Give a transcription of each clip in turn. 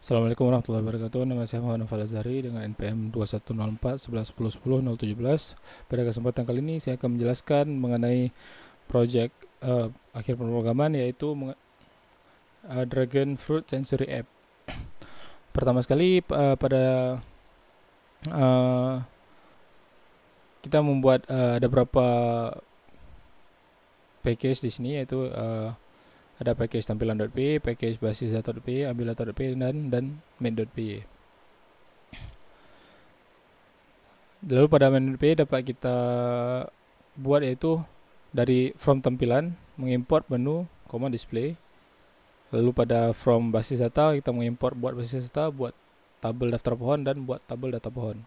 Assalamualaikum warahmatullahi wabarakatuh. Nama saya Muhammad Naufal Azhari dengan NPM 2104 11 10 10 017. Pada kesempatan kali ini saya akan menjelaskan mengenai proyek akhir pemrograman, yaitu Dragon Fruit Sensory App. Pertama sekali pada uh, kita membuat ada beberapa package di sini, yaitu ada package tampilan.py, package basis data.py, ambil data.py, dan main.py. Lalu pada main.py dapat kita buat, yaitu dari from tampilan mengimport menu, display. Lalu pada from basis data kita mengimport buat basis data, buat tabel daftar pohon, dan buat tabel data pohon.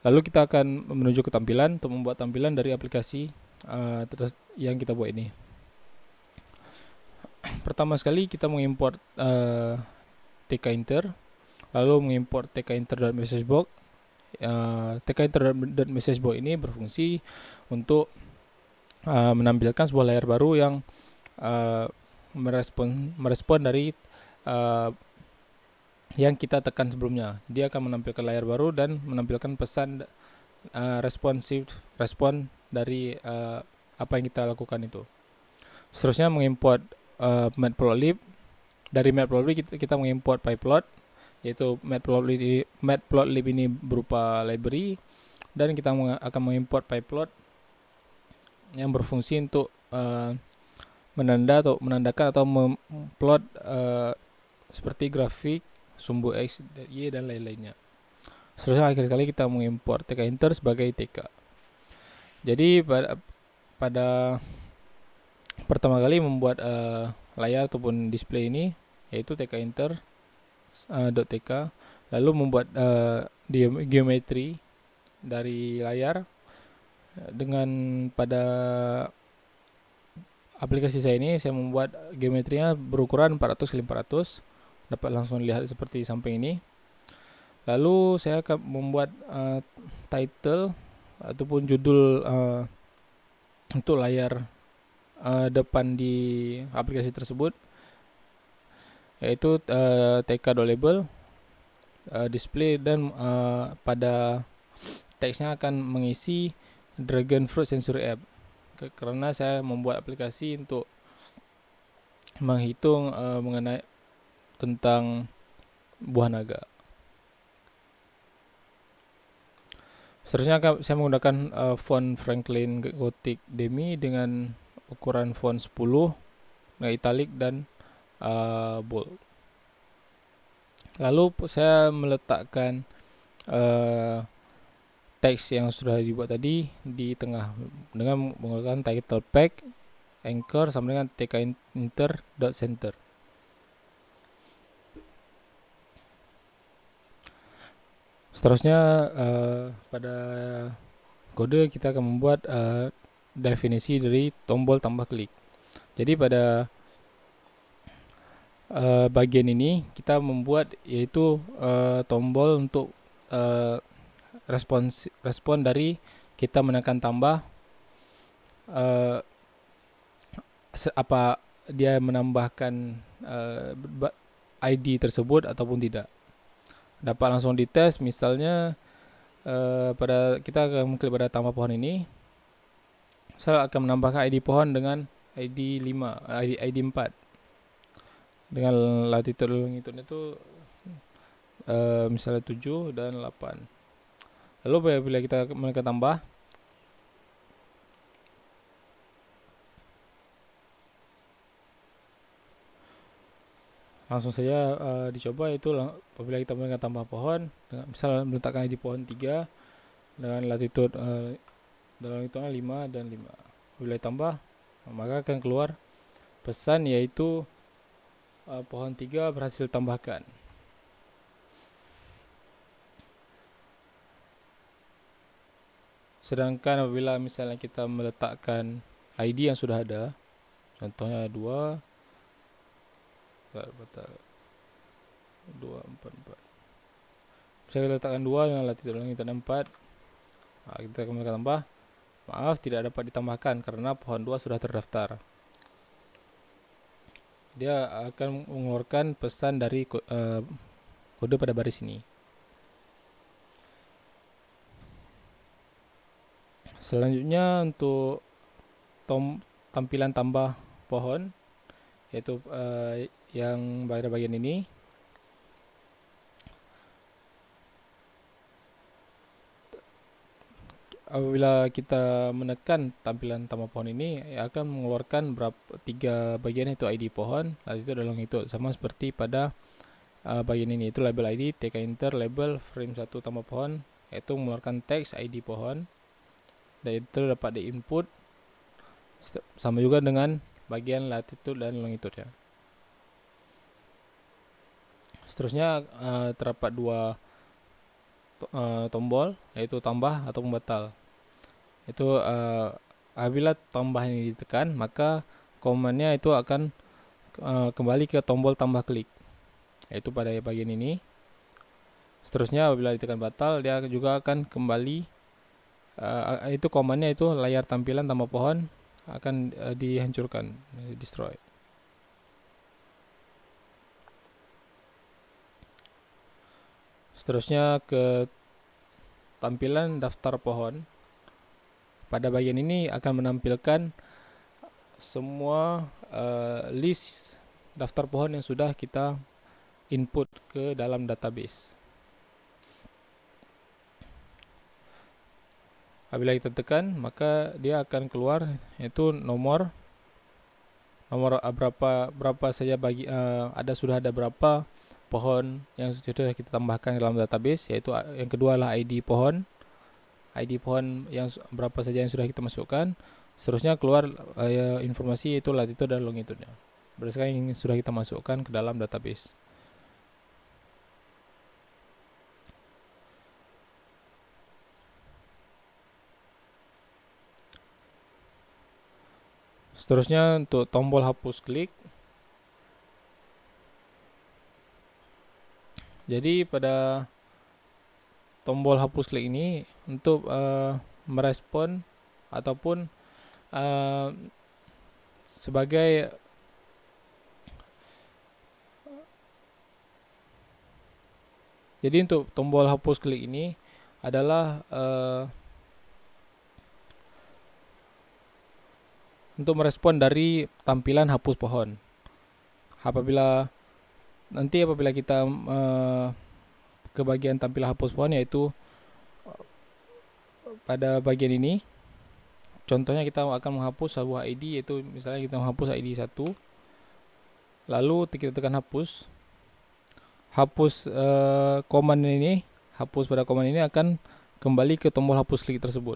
Lalu kita akan menuju ke tampilan untuk membuat tampilan dari aplikasi yang kita buat ini. Pertama sekali kita mengimport tkinter, lalu mengimport tkinter.messagebox. tkinter.messagebox ini berfungsi untuk menampilkan sebuah layar baru yang merespon dari yang kita tekan sebelumnya. Dia akan menampilkan layar baru dan menampilkan pesan respon dari apa yang kita lakukan itu. Seterusnya mengimport matplotlib. Dari matplotlib kita mengimport pyplot, yaitu matplotlib ini berupa library, dan kita akan mengimport pyplot yang berfungsi untuk menandakan atau memplot seperti grafik, sumbu X, Y, dan lain-lainnya. Seterusnya akhir sekali kita mengimport tkinter sebagai TK. Jadi pada pertama kali membuat layar ataupun display ini, yaitu tkinter .tk, lalu membuat geometri dari layar dengan pada aplikasi saya ini saya membuat geometrinya berukuran 400 x 400, dapat langsung lihat seperti samping ini. Lalu saya akan membuat title ataupun judul untuk layar depan di aplikasi tersebut, yaitu tk.label display, dan pada teksnya akan mengisi Dragon Fruit Sensory App, karena saya membuat aplikasi untuk menghitung mengenai tentang buah naga. Seterusnya saya menggunakan font Franklin Gothic Demi dengan ukuran font 10, italic, dan bold. Lalu saya meletakkan teks yang sudah dibuat tadi di tengah dengan menggunakan title pack anchor sama dengan tkinter.center. Seterusnya pada kode kita akan membuat definisi dari tombol tambah klik. Jadi pada bagian ini kita membuat, yaitu tombol untuk respon dari kita menekan tambah, apa dia menambahkan ID tersebut ataupun tidak. Dapat langsung dites, misalnya pada kita akan mengklik pada tambah pohon ini, saya akan menambahkan ID pohon dengan ID 5, ID 4 dengan latitude longitude itu misalnya 7 dan 8. Lalu bila kita menekan tambah, langsung saja dicoba, itu apabila kita menekan tambah pohon, misalnya meletakkan ID pohon 3 dengan latitude dalam hitungan 5 dan 5. Bila ditambah, maka akan keluar pesan, yaitu pohon 3 berhasil tambahkan. Sedangkan apabila misalnya kita meletakkan ID yang sudah ada, contohnya 2 4 4, saya letakkan 2 dengan latitude longitude 4, kita akan tambah, maaf, tidak dapat ditambahkan karena pohon 2 sudah terdaftar. dia akan mengeluarkan pesan dari kode pada baris ini. Selanjutnya untuk tampilan tambah pohon, yaitu yang pada bagian ini. Apabila kita menekan tampilan tambah pohon ini, akan mengeluarkan 3 bagian, itu ID pohon, latitude dan longitude, sama seperti pada bagian ini, itu label ID, TK enter, label, frame 1 tambah pohon, yaitu mengeluarkan teks ID pohon, dan itu dapat di input, sama juga dengan bagian latitude dan longitude ya. Seterusnya terdapat 2 tombol, yaitu tambah atau membatal. Itu apabila tambah ini ditekan, maka commandnya itu akan kembali ke tombol tambah klik, yaitu pada bagian ini. Seterusnya apabila ditekan batal, dia juga akan kembali, itu commandnya itu layar tampilan tambah pohon akan dihancurkan, destroy. Seterusnya ke tampilan daftar pohon. Pada bagian ini akan menampilkan semua list daftar pohon yang sudah kita input ke dalam database. Apabila kita tekan, maka dia akan keluar yaitu nomor berapa saja sudah ada berapa pohon yang sudah kita tambahkan dalam database, yaitu yang kedua adalah ID pohon yang berapa saja yang sudah kita masukkan. Seterusnya keluar informasi yaitu latitude dan longitude berdasarkan yang sudah kita masukkan ke dalam database. Seterusnya untuk tombol hapus klik. Jadi pada tombol hapus klik ini untuk merespon ataupun sebagai jadi untuk tombol hapus klik ini adalah untuk merespon dari tampilan hapus pohon. Apabila kita ke bagian tampilan hapus pohon, yaitu pada bagian ini, contohnya kita akan menghapus sebuah ID, yaitu misalnya kita menghapus ID 1, lalu kita tekan hapus command ini, hapus pada command ini akan kembali ke tombol hapus klik tersebut.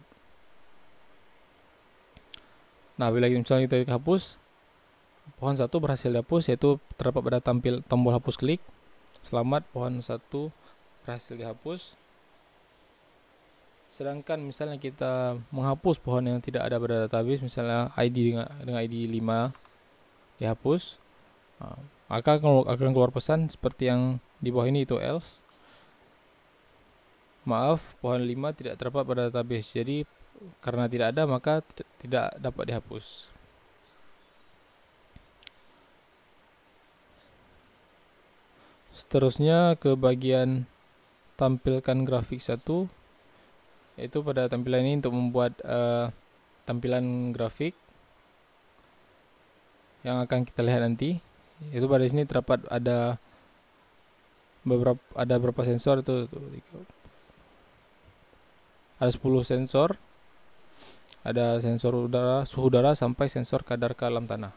Nah, bila misalnya kita hapus, pohon 1 berhasil dihapus, yaitu terdapat pada tombol hapus klik. Selamat, pohon 1 berhasil dihapus. Sedangkan misalnya kita menghapus pohon yang tidak ada pada database, misalnya ID dengan ID 5 dihapus, maka akan keluar pesan seperti yang di bawah ini, itu else. Maaf, pohon 5 tidak terdapat pada database. Jadi karena tidak ada, maka tidak dapat dihapus. Seterusnya ke bagian tampilkan grafik 1, yaitu pada tampilan ini untuk membuat tampilan grafik yang akan kita lihat nanti. Itu pada sini terdapat ada beberapa sensor, itu ada 10 sensor. Ada sensor udara, suhu udara, sampai sensor kadar ke alam tanah.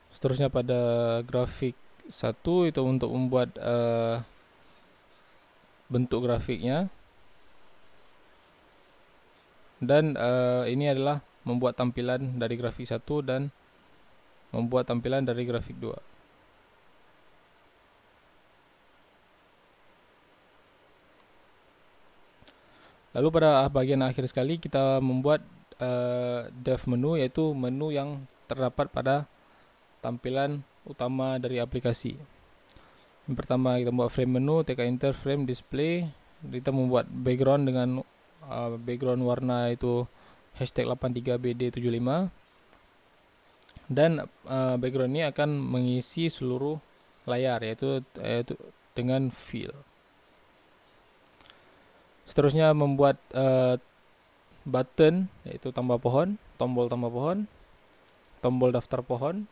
Seterusnya pada grafik 1 itu untuk membuat bentuk grafiknya, dan ini adalah membuat tampilan dari grafik 1 dan membuat tampilan dari grafik 2. Lalu pada bagian akhir sekali kita membuat dev menu, yaitu menu yang terdapat pada tampilan utama dari aplikasi. Yang pertama kita membuat frame menu, TK enter, frame display. Kita membuat background dengan background warna itu hashtag 83BD75, dan background ini akan mengisi seluruh layar, yaitu dengan fill. Seterusnya membuat button, yaitu tambah pohon, tombol tambah pohon, tombol daftar pohon,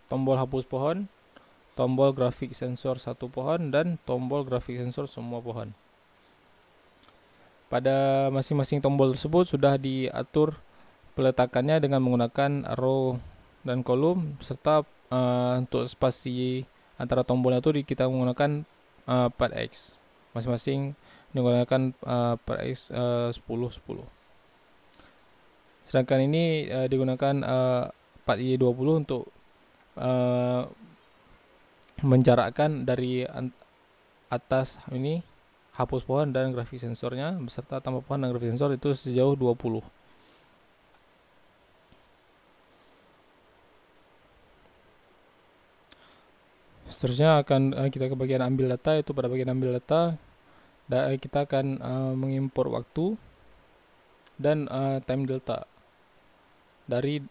tombol hapus pohon, tombol grafik sensor satu pohon, dan tombol grafik sensor semua pohon. Pada masing-masing tombol tersebut sudah diatur peletakannya dengan menggunakan row dan kolom, serta untuk spasi antara tombolnya itu kita menggunakan part X. Masing-masing menggunakan part X 10-10. Sedangkan ini digunakan part Y20 untuk menjarakkan dari atas ini hapus pohon dan grafik sensornya beserta tambah pohon dan grafik sensor itu sejauh 20. Seterusnya akan kita ke bagian ambil data. Itu pada bagian ambil data kita akan mengimpor waktu dan time delta dari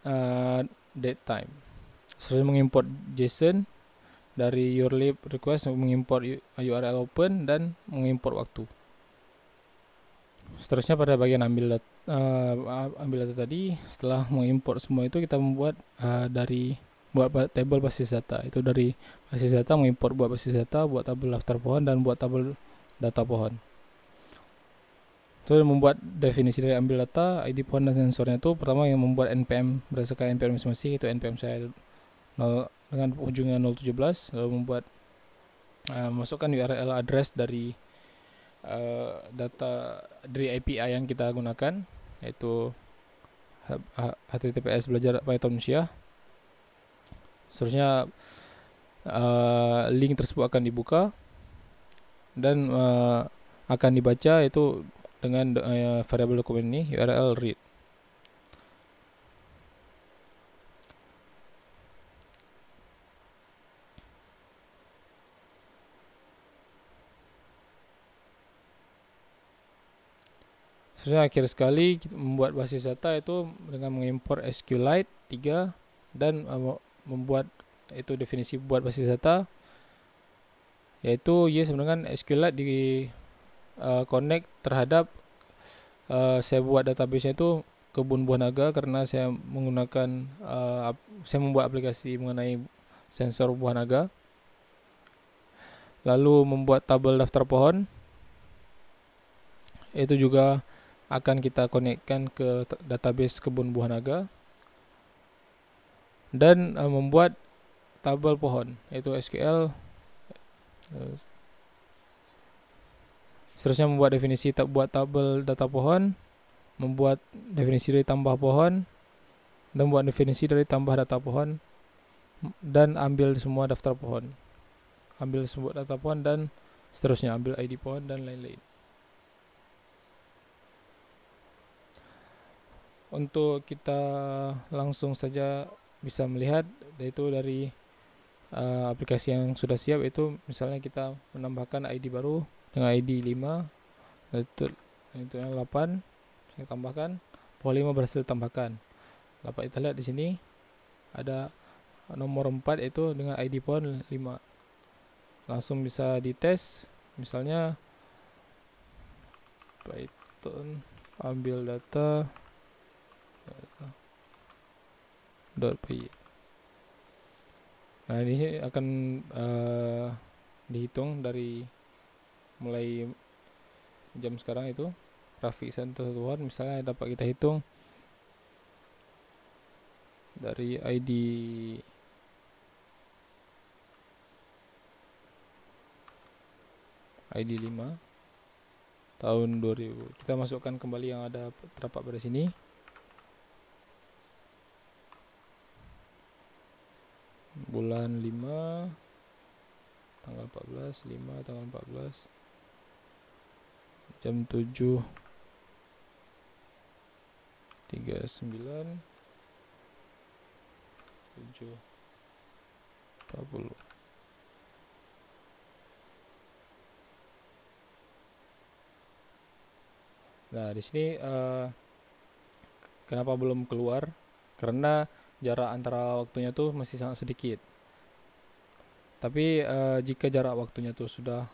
date time. Seterusnya mengimpor JSON dari yourlib request, mengimpor URL open dan mengimpor waktu. Seterusnya pada bagian ambil data tadi, setelah mengimpor semua itu kita membuat buat table basis data. Itu dari basis data mengimpor buat basis data, buat tabel daftar pohon, dan buat tabel data pohon. Itu membuat definisi dari ambil data, ID pohon dan sensornya itu pertama yang membuat NPM berdasarkan NPM masing-masing, itu NPM saya 0 dengan ujungnya 017, lalu membuat masukkan URL address dari data dari API yang kita gunakan, yaitu HTTPS belajar Python Syah. Seterusnya link tersebut akan dibuka dan akan dibaca itu dengan variabel dokumen ini URL read. Seterusnya akhir sekali kita membuat basis data itu dengan mengimpor SQLite 3 dan membuat itu definisi buat basis data, yaitu sebenarnya SQLite di connect terhadap saya buat database-nya itu kebun buah naga, karena saya menggunakan saya membuat aplikasi mengenai sensor buah naga. Lalu membuat tabel daftar pohon, itu juga akan kita konekkan ke database kebun buah naga, dan membuat tabel pohon, yaitu SQL. Seterusnya membuat definisi buat tabel data pohon, membuat definisi dari tambah pohon, dan membuat definisi dari tambah data pohon, dan ambil semua daftar pohon, ambil semua data pohon, dan seterusnya ambil ID pohon dan lain-lain. Untuk kita langsung saja bisa melihat, yaitu dari aplikasi yang sudah siap, itu misalnya kita menambahkan ID baru dengan ID 5, itu 8, saya tambahkan pohon 5 berhasil tambahkan. Dapat kita lihat di sini ada nomor 4, yaitu dengan ID pohon 5. Langsung bisa dites, misalnya Python ambil data .py. Nah, ini akan dihitung dari mulai jam sekarang, itu grafik sensor satuan misalnya dapat kita hitung dari ID ID 5 tahun 2000. Kita masukkan kembali yang ada terdapat pada sini. Bulan 5 tanggal 14, 5 tanggal 14, jam 7.39, 7.40. Nah, di sini Kenapa belum keluar? Karena jarak antara waktunya tuh masih sangat sedikit. Tapi jika jarak waktunya tuh sudah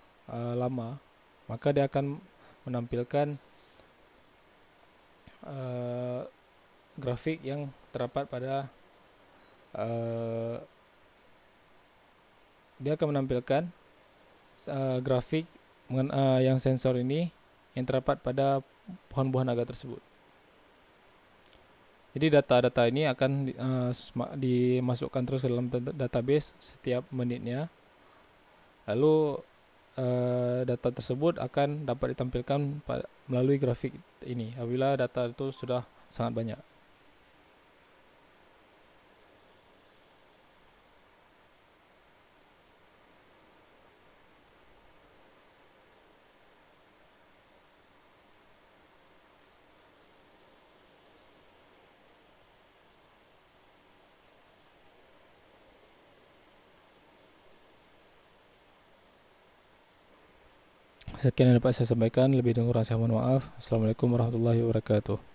lama, maka dia akan menampilkan eh, grafik yang terdapat pada eh, dia akan menampilkan grafik yang sensor ini yang terdapat pada pohon buah naga tersebut. Jadi data-data ini akan dimasukkan terus ke dalam database setiap menitnya. Lalu data tersebut akan dapat ditampilkan melalui grafik ini apabila data itu sudah sangat banyak. Sekian yang dapat saya sampaikan, lebih dan kurang saya mohon maaf. Assalamualaikum warahmatullahi wabarakatuh.